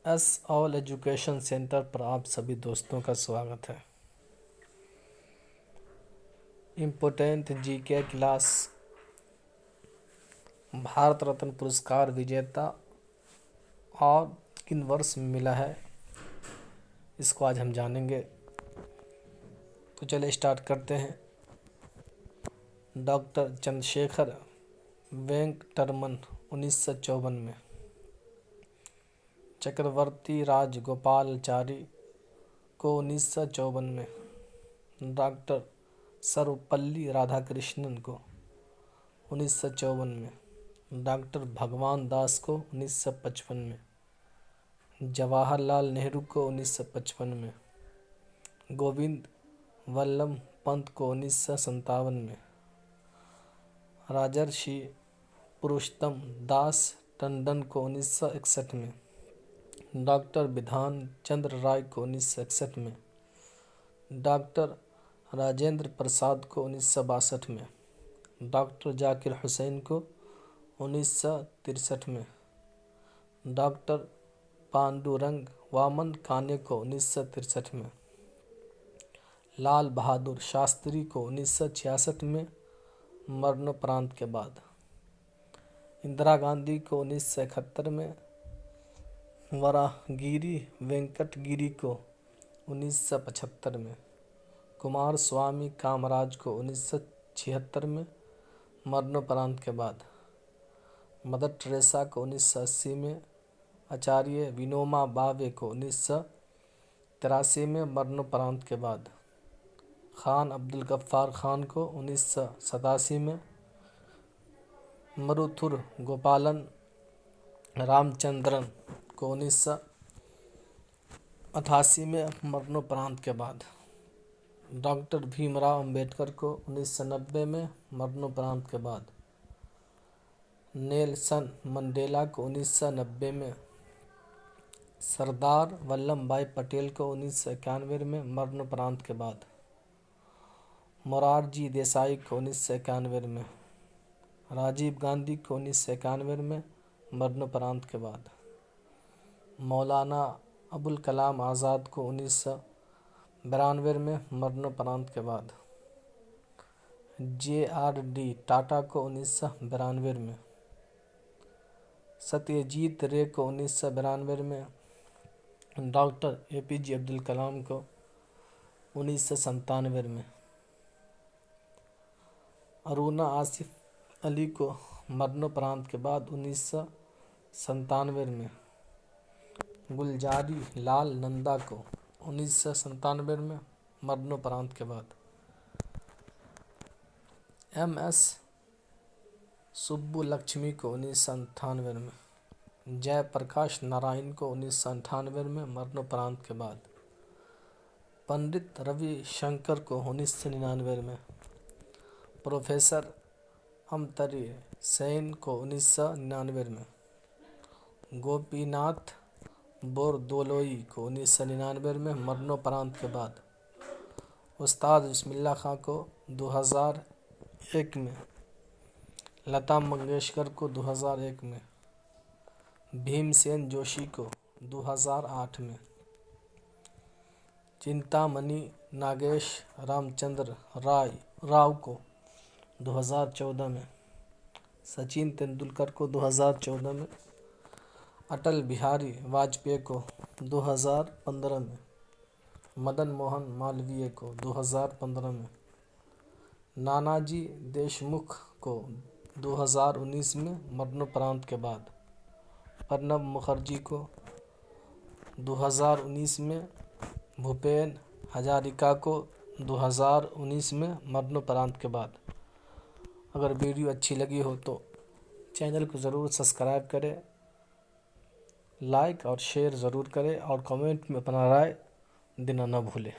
S all education centre पर आप सभी दोस्तों का स्वागत है। Important GK class Bharat Ratna पुरस्कार विजेता और किन वर्ष में मिला है, इसको आज हम जानेंगे। तो चलिए स्टार्ट करते हैं। डॉक्टर चंद्रशेखर वेंकटरमन 1954 में, चक्रवर्ती राजगोपालाचारी को 1954 में, डॉक्टर सर्वपल्ली राधाकृष्णन को 1954 में, डॉक्टर भगवान दास को 1955 में, जवाहरलाल नेहरू को 1955 में, गोविंद वल्लभ पंत को 1957 में, राजर्षि पुरुषोत्तम दास टंडन को 1961 में, डॉक्टर विधान चंद्र राय को 1961 में, डॉक्टर राजेंद्र प्रसाद को 1962 में, डॉक्टर जाकिर हुसैन को 1963 में, डॉक्टर पांडुरंग वामन काने को 1963 में, लाल बहादुर शास्त्री को 1966 में मरणोपरांत के बाद, इंदिरा गांधी को 1971 में, वराहगिरी वेंकटगिरी को 1975 में, कुमार स्वामी कामराज को 1976 में मरणोपरांत के बाद, मदर टेरेसा को 1980 में, आचार्य विनोबा भावे को 1983 में मरणोपरांत के बाद, खान अब्दुल गफ्फार खान को 1987 में, मरुथुर गोपालन रामचंद्रन को 1988 में मरणोपरांत के बाद, डॉक्टर भीमराव अंबेडकर को 1990 में मरणोपरांत के बाद, नेल्सन मंडेला को 1990 में, सरदार वल्लभ भाई पटेल को 1991 में मरणोपरांत के बाद, मोरारजी देसाई को 1991 में, राजीव गांधी को 1991 में मरणोपरांत के बाद, मौलाना अबुल कलाम आज़ाद को 1992 में मरणोपरांत के बाद, JRD टाटा को 1992 में, सत्यजीत रे को 1992 में, डॉक्टर APJ अब्दुल कलाम को 1997 में, अरुणा आसिफ अली को मरणोपरांत के बाद 1997 में, गुलजारी लाल नंदा को 1997 में मरणोपरांत के बाद, MS सुब्बुलक्ष्मी को 1998 में, जयप्रकाश नारायण को 1998 में मरणोपरांत के बाद, पंडित रविशंकर को 1999 में, प्रोफेसर अमर्त्य सेन को 1999 में, गोपीनाथ बोरदोलोई को 1999 में मरणोपरांत के बाद, उस्ताद बिस्मिल्लाह खां को 2001 में, लता मंगेशकर को 2001 में, भीमसेन जोशी को 2008 में, चिंतामणि नागेश रामचंद्र राव को 2014 में, सचिन तेंदुलकर को 2014 में, अटल बिहारी वाजपेयी को 2015 में, मदन मोहन मालवीय को 2015 में, नानाजी देशमुख को 2019 में मरणोपरांत के बाद, प्रणब मुखर्जी को 2019 में, भूपेन हजारिका को 2019 में मरणोपरांत के बाद। अगर वीडियो अच्छी लगी हो तो चैनल को ज़रूर सब्सक्राइब करें, लाइक और शेयर ज़रूर करें और कमेंट में अपना राय देना न भूलें।